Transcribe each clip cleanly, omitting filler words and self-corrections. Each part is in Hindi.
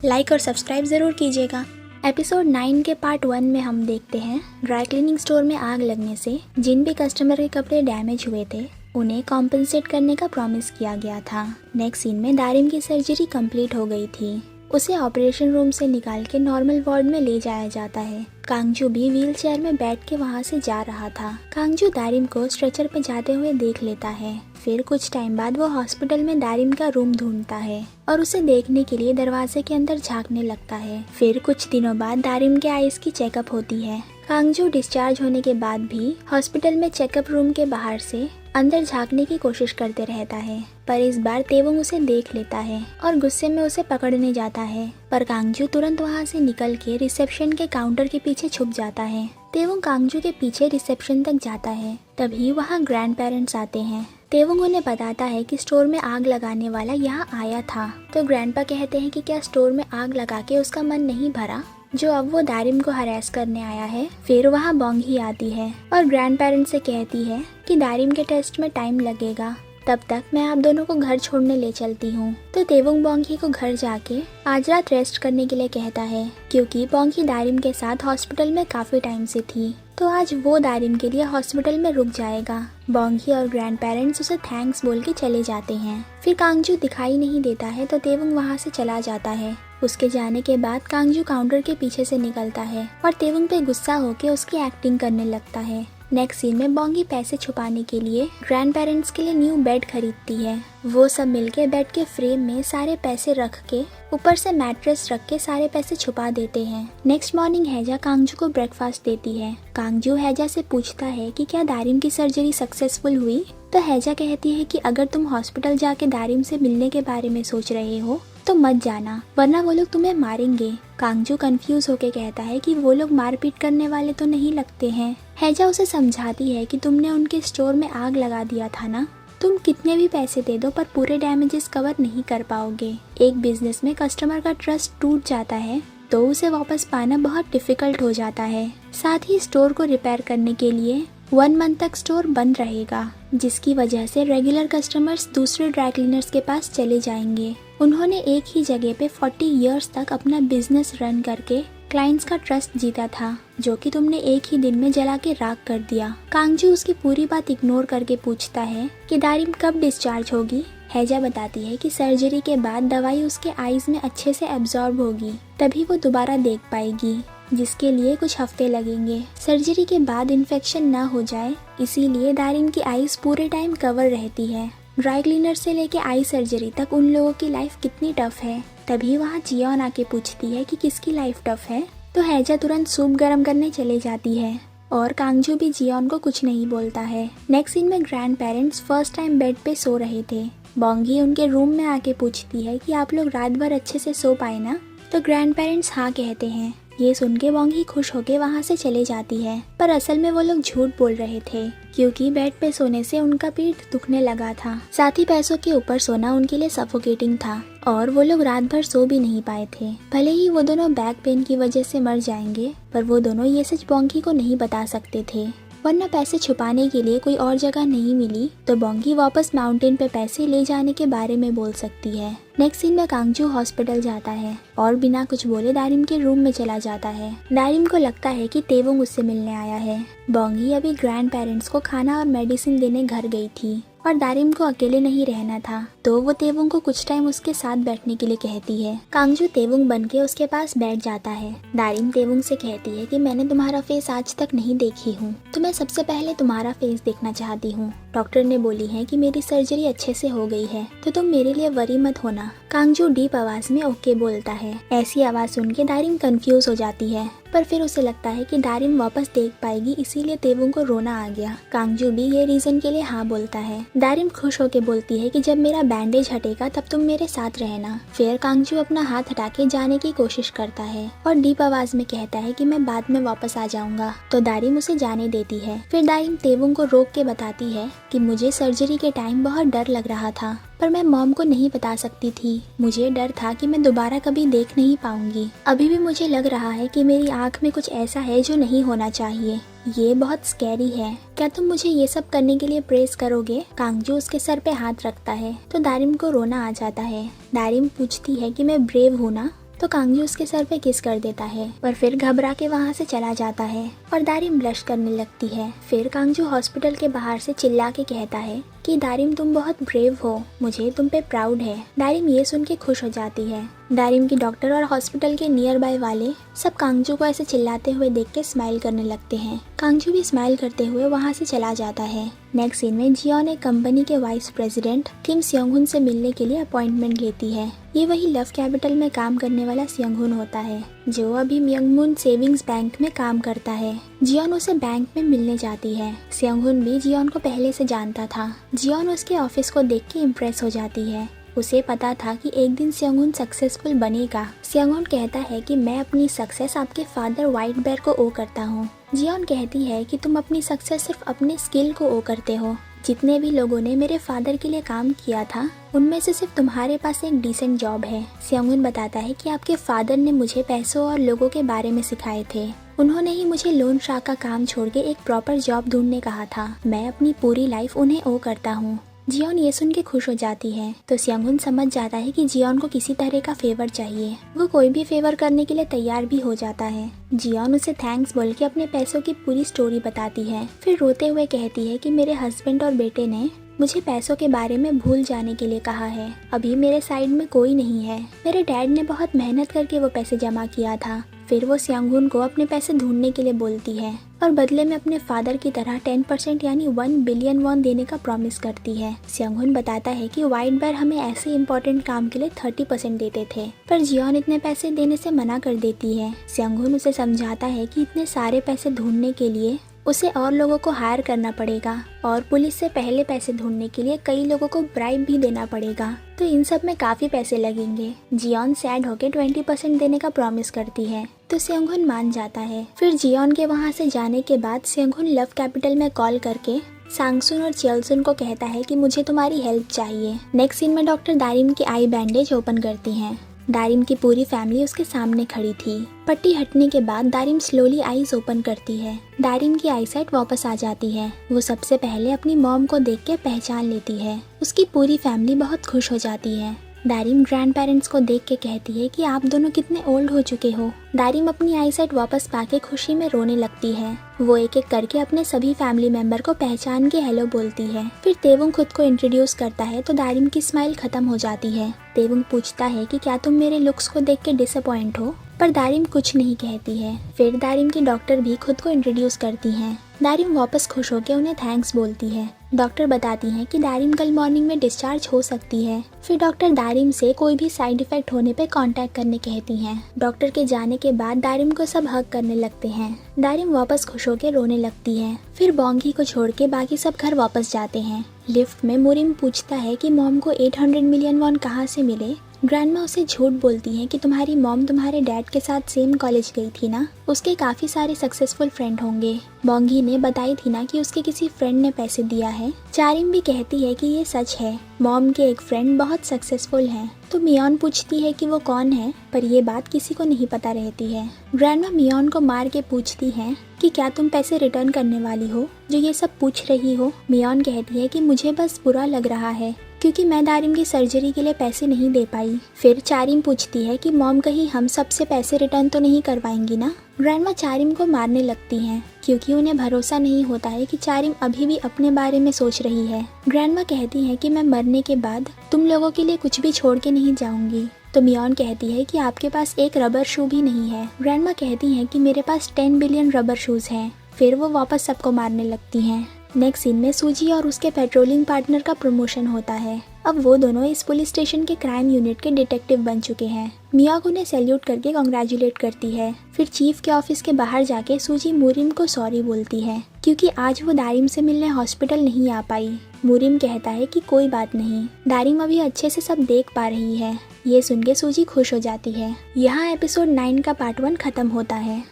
लाइक और सब्सक्राइब ज़रूर कीजिएगा। एपिसोड 9 के पार्ट 1 में हम देखते हैं ड्राई क्लीनिंग स्टोर में आग लगने से जिन भी कस्टमर के कपड़े डैमेज हुए थे उन्हें कॉम्पनसेट करने का प्रॉमिस किया गया था। नेक्स्ट सीन में दारिम की सर्जरी कंप्लीट हो गई थी। उसे ऑपरेशन रूम से निकाल के नॉर्मल वार्ड में ले जाया जाता है। कांगजू भी व्हील चेयर में बैठ के वहाँ से जा रहा था। कांगजू दारिम को स्ट्रेचर पे जाते हुए देख लेता है। फिर कुछ टाइम बाद वो हॉस्पिटल में दारिम का रूम ढूंढता है और उसे देखने के लिए दरवाजे के अंदर झांकने लगता है। फिर कुछ दिनों बाद दारिम के आईज की चेकअप होती है। कांगजू डिस्चार्ज होने के बाद भी हॉस्पिटल में चेकअप रूम के बाहर से अंदर झांकने की कोशिश करते रहता है, पर इस बार तेवुंग उसे देख लेता है और गुस्से में उसे पकड़ने जाता है। पर कांगजू तुरंत वहाँ से निकल के रिसेप्शन के काउंटर के पीछे छुप जाता है। तेवुंग कांगजू के पीछे रिसेप्शन तक जाता है। तभी वहाँ ग्रैंड पेरेंट्स आते हैं। तेवुंग उन्हें बताता है कि स्टोर में आग लगाने वाला यहाँ आया था। तो ग्रैंडपा कहते हैं कि क्या स्टोर में आग लगा के उसका मन नहीं भरा जो अब वो दारिम को हरास करने आया है। फिर वहाँ बोंगी आती है और ग्रैंड पेरेंट्स से कहती है कि दारिम के टेस्ट में टाइम लगेगा, तब तक मैं आप दोनों को घर छोड़ने ले चलती हूँ। तो तेवुंग बोंगी को घर जाके आज रात रेस्ट करने के लिए कहता है, क्योंकि बोंगी दारिम के साथ हॉस्पिटल में काफी टाइम से थी, तो आज वो दारिम के लिए हॉस्पिटल में रुक जाएगा। बोंगी और ग्रैंड पेरेंट्स उसे थैंक्स बोल के चले जाते हैं। फिर कांगजू दिखाई नहीं देता है तो तेवुंग वहाँ से चला जाता है। उसके जाने के बाद कांगजू काउंटर के पीछे से निकलता है और तेवुंग पे गुस्सा होके उसकी एक्टिंग करने लगता है। नेक्स्ट सीन में बोंगी पैसे छुपाने के लिए ग्रैंड पेरेंट्स के लिए न्यू बेड खरीदती है। वो सब मिलके बेड के फ्रेम में सारे पैसे रख के ऊपर से मैट्रेस रख के सारे पैसे छुपा देते हैं। नेक्स्ट मॉर्निंग हैजा कांगजू को ब्रेकफास्ट देती है। कांगजू हैजा से पूछता है कि क्या दारिम की सर्जरी सक्सेसफुल हुई। तो हैजा कहती है कि अगर तुम हॉस्पिटल जाके दारिम से मिलने के बारे में सोच रहे हो तो मत जाना, वरना वो लोग तुम्हें मारेंगे। कांगजू कंफ्यूज होके कहता है कि वो लोग मारपीट करने वाले तो नहीं लगते हैं। हैजा उसे समझाती है कि तुमने उनके स्टोर में आग लगा दिया था ना, तुम कितने भी पैसे दे दो पर पूरे डैमेजेस कवर नहीं कर पाओगे। एक बिजनेस में कस्टमर का ट्रस्ट टूट जाता है तो उसे वापस पाना बहुत डिफिकल्ट हो जाता है। साथ ही स्टोर को रिपेयर करने के लिए 1 मंथ तक स्टोर बंद रहेगा, जिसकी वजह से रेगुलर कस्टमर्स दूसरे ड्राई क्लीनर्स के पास चले जाएंगे। उन्होंने एक ही जगह पे 40 इयर्स तक अपना बिजनेस रन करके क्लाइंट्स का ट्रस्ट जीता था, जो कि तुमने एक ही दिन में जला के राख कर दिया। कांगजू उसकी पूरी बात इग्नोर करके पूछता है कि दारिम कब डिस्चार्ज होगी। हैजा बताती है कि सर्जरी के बाद दवाई उसके आईज में अच्छे से एब्जॉर्ब होगी, तभी वो दोबारा देख पाएगी, जिसके लिए कुछ हफ्ते लगेंगे। सर्जरी के बाद इन्फेक्शन ना हो जाए इसीलिए दारिम की आईज पूरे टाइम कवर रहती है। ड्राई क्लीनर से लेके आई सर्जरी तक उन लोगों की लाइफ कितनी टफ है। तभी वहाँ जियोन आके पूछती है कि किसकी लाइफ टफ है। तो हैजा तुरंत सूप गर्म करने चले जाती है और कांगजू भी जियोन को कुछ नहीं बोलता है। नेक्स्ट सीन में grand parents first time bed पे सो रहे थे। बोंगी उनके रूम में आके पूछती है कि आप लोग रात भर अच्छे से सो पाए ना। तो ग्रैंड पेरेंट्स हाँ कहते हैं। ये सुन के बोंगी खुश होके वहाँ से चले जाती है, पर असल में वो लोग झूठ बोल रहे थे, क्योंकि बेड पे सोने से उनका पीठ दुखने लगा था। साथ ही पैसों के ऊपर सोना उनके लिए सफोकेटिंग था और वो लोग रात भर सो भी नहीं पाए थे। भले ही वो दोनों बैक पेन की वजह से मर जाएंगे, पर वो दोनों ये सच बोंगी को नहीं बता सकते थे, वरना पैसे छुपाने के लिए कोई और जगह नहीं मिली तो बोंगी वापस माउंटेन पे पैसे ले जाने के बारे में बोल सकती है। नेक्स्ट सीन में कांगजू हॉस्पिटल जाता है और बिना कुछ बोले दारिम के रूम में चला जाता है। दारिम को लगता है कि तेवुंग उससे मिलने आया है। बोंगी अभी ग्रैंड पेरेंट्स को खाना और मेडिसिन देने घर गई थी और दारिम को अकेले नहीं रहना था, तो वो तेवुंग को कुछ टाइम उसके साथ बैठने के लिए कहती है। कांगजू तेवुंग बन के उसके पास बैठ जाता है। दारिम तेवुंग से कहती है कि मैंने तुम्हारा फेस आज तक नहीं देखी हूँ, तो मैं सबसे पहले तुम्हारा फेस देखना चाहती हूँ। डॉक्टर ने बोली है कि मेरी सर्जरी अच्छे से हो गई है, तो तुम मेरे लिए वरी मत होना। कांगजू डीप आवाज में ओके बोलता है। ऐसी आवाज सुन के दारिम कंफ्यूज हो जाती है, पर फिर उसे लगता है कि दारिम वापस देख पाएगी, इसीलिए तेवुंग को रोना आ गया। कांगजू भी ये रीजन के लिए हाँ बोलता है। दारिम खुश होके बोलती है कि जब मेरा बैंडेज हटेगा तब तुम मेरे साथ रहना। फिर कांगजू अपना हाथ हटा के जाने की कोशिश करता है और डीप आवाज में कहता है कि मैं बाद में वापस आ जाऊंगा, तो दारिम उसे जाने देती है। फिर दारिम तेवुंग को रोक के बताती है कि मुझे सर्जरी के टाइम बहुत डर लग रहा था, पर मैं मॉम को नहीं बता सकती थी। मुझे डर था कि मैं दोबारा कभी देख नहीं पाऊंगी। अभी भी मुझे लग रहा है कि मेरी आंख में कुछ ऐसा है जो नहीं होना चाहिए। ये बहुत स्कैरी है। क्या तुम मुझे ये सब करने के लिए प्रेस करोगे? कांगजू उसके सर पे हाथ रखता है तो दारिम को रोना आ जाता है। दारिम पूछती है कि मैं ब्रेव हूँ ना? तो कांगजू उसके सर पे किस कर देता है और फिर घबरा के वहाँ से चला जाता है और दारिम ब्लश करने लगती है। फिर कांगजू हॉस्पिटल के बाहर से चिल्ला के कहता है कि दारिम तुम बहुत ब्रेव हो, मुझे तुम पे प्राउड है। दारिम ये सुन के खुश हो जाती है। दारिम की डॉक्टर और हॉस्पिटल के नियर बाय वाले सब कांगजू को ऐसे चिल्लाते हुए देख के स्माइल करने लगते हैं। कांगजू भी स्माइल करते हुए वहाँ से चला जाता है। नेक्स्ट सीन में जियोन एक कंपनी के वाइस प्रेसिडेंट किम सियोंग-हुन से मिलने के लिए अपॉइंटमेंट लेती है। ये वही लव कैपिटल में काम करने वाला सियोंग-हुन होता है जो अभी म्योंगमुन सेविंग्स बैंक में काम करता है। जियोन उसे बैंक में मिलने जाती है। सियोंग-हुन भी जियोन को पहले से जानता था। जियोन उसके ऑफिस को देख के इम्प्रेस हो जाती है। उसे पता था कि एक दिन सियोंग-हुन सक्सेसफुल बनेगा। सियोंग-हुन कहता है कि मैं अपनी सक्सेस आपके फादर व्हाइट बेयर को ओ करता हूँ। जियोन कहती है कि तुम अपनी सक्सेस सिर्फ अपने स्किल को ओ करते हो। जितने भी लोगों ने मेरे फादर के लिए काम किया था उनमें से सिर्फ तुम्हारे पास एक डिसेंट जॉब है। सियोंग-हुन बताता है कि आपके फादर ने मुझे पैसों और लोगों के बारे में सिखाए थे। उन्होंने ही मुझे लोन शार्क का काम छोड़ के एक प्रॉपर जॉब ढूंढने कहा था। मैं अपनी पूरी लाइफ उन्हें ओ करता हूँ। जियोन ये सुन के खुश हो जाती है तो सियोंग-हुन समझ जाता है कि जियोन को किसी तरह का फेवर चाहिए। वो कोई भी फेवर करने के लिए तैयार भी हो जाता है। जियोन उसे थैंक्स बोल के अपने पैसों की पूरी स्टोरी बताती है। फिर रोते हुए कहती है कि मेरे हस्बैंड और बेटे ने मुझे पैसों के बारे में भूल जाने के लिए कहा है। अभी मेरे साइड में कोई नहीं है। मेरे डैड ने बहुत मेहनत करके वो पैसे जमा किया था। फिर वो सियोंग-हुन को अपने पैसे ढूंढने के लिए बोलती है और बदले में अपने फादर की तरह 10% यानी 1 बिलियन वॉन देने का प्रॉमिस करती है। सियोंग-हुन बताता है कि व्हाइट बेयर हमें ऐसे इम्पोर्टेंट काम के लिए 30% देते थे, पर जियोन इतने पैसे देने से मना कर देती है। सियोंग-हुन उसे समझाता है कि इतने सारे पैसे ढूंढने के लिए उसे और लोगों को हायर करना पड़ेगा और पुलिस से पहले पैसे ढूंढने के लिए कई लोगों को ब्राइब भी देना पड़ेगा, तो इन सब में काफी पैसे लगेंगे। जियोन सैड होके 20% देने का प्रॉमिस करती है तो सियोंग-हुन मान जाता है। फिर जियोन के वहाँ से जाने के बाद सियोंग-हुन लव कैपिटल में कॉल करके सांगसुन और चेलसुन को कहता है कि मुझे तुम्हारी हेल्प चाहिए। नेक्स्ट सीन में डॉक्टर दारिम की आई बैंडेज ओपन करती हैं। दारिम की पूरी फैमिली उसके सामने खड़ी थी। पट्टी हटने के बाद दारिम स्लोली आईज ओपन करती है। दारिम की आईसाइट वापस आ जाती है। वो सबसे पहले अपनी मॉम को देख के पहचान लेती है। उसकी पूरी फैमिली बहुत खुश हो जाती है। दारिम ग्रैंड पेरेंट्स को देख के कहती है कि आप दोनों कितने ओल्ड हो चुके हो। दारिम अपनी आईसाइट वापस पाके खुशी में रोने लगती है। वो एक एक करके अपने सभी फैमिली मेंबर को पहचान के हेलो बोलती है। फिर तेवुंग खुद को इंट्रोड्यूस करता है तो दारिम की स्माइल खत्म हो जाती है। तेवुंग पूछता है कि क्या तुम मेरे लुक्स को देख के डिसअपॉइंट हो, पर दारिम कुछ नहीं कहती है। फिर दारिम की डॉक्टर भी खुद को इंट्रोड्यूस करती हैं। दारिम वापस खुश होकर उन्हें थैंक्स बोलती है। डॉक्टर बताती हैं कि दारिम कल मॉर्निंग में डिस्चार्ज हो सकती है। फिर डॉक्टर दारिम से कोई भी साइड इफेक्ट होने पे कांटेक्ट करने कहती हैं। डॉक्टर के जाने के बाद दारिम को सब हग करने लगते हैं। दारिम वापस खुश होकर रोने लगती है। फिर बोंगी को छोड़ के बाकी सब घर वापस जाते हैं। लिफ्ट में मुरिम पूछता है कि मॉम को 800 मिलियन वॉन कहाँ से मिले। ग्रैंडमा उसे झूठ बोलती है कि तुम्हारी मॉम तुम्हारे डैड के साथ सेम कॉलेज गई थी ना, उसके काफी सारे सक्सेसफुल फ्रेंड होंगे। बोंगी ने बताई थी ना कि उसके किसी फ्रेंड ने पैसे दिया है। चारिम भी कहती है कि ये सच है, मॉम के एक फ्रेंड बहुत सक्सेसफुल हैं। तो मियोन पूछती है कि वो कौन है, पर ये बात किसी को नहीं पता रहती है। ग्रैंडमा मियोन को मार के पूछती है कि क्या तुम पैसे रिटर्न करने वाली हो जो ये सब पूछ रही हो। मियोन कहती है कि मुझे बस बुरा लग रहा है क्योंकि मैं दारिम की सर्जरी के लिए पैसे नहीं दे पाई। फिर चारिम पूछती है कि मॉम कहीं हम सबसे पैसे रिटर्न तो नहीं करवाएंगी ना। ग्रैंडमा चारिम को मारने लगती हैं क्योंकि उन्हें भरोसा नहीं होता है कि चारिम अभी भी अपने बारे में सोच रही है। ग्रैंडमा कहती है कि मैं मरने के बाद तुम लोगों के लिए कुछ भी छोड़ के नहीं जाऊंगी। तो मियोन कहती है कि आपके पास एक रबर शू भी नहीं है। ग्रैंडमा कहती है कि मेरे पास 10 बिलियन रबर शूज हैं। फिर वो वापस सबको मारने लगती हैं। नेक्स्ट सीन में सूजी और उसके पेट्रोलिंग पार्टनर का प्रमोशन होता है। अब वो दोनों इस पुलिस स्टेशन के क्राइम यूनिट के डिटेक्टिव बन चुके हैं। मियाक उन्हें सैल्यूट करके कांग्रेचुलेट करती है। फिर चीफ के ऑफिस के बाहर जाके सूजी मुरिम को सॉरी बोलती है क्योंकि आज वो दारिम से मिलने हॉस्पिटल नहीं आ पाई। मुरिम कहता है कि कोई बात नहीं, दारिम अभी अच्छे से सब देख पा रही है। ये सुन के सूजी खुश हो जाती है। यहाँ एपिसोड 9 का पार्ट 1 खत्म होता है।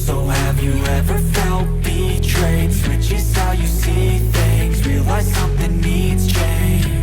So have you ever felt betrayed? Switches how you see things, realize something needs change.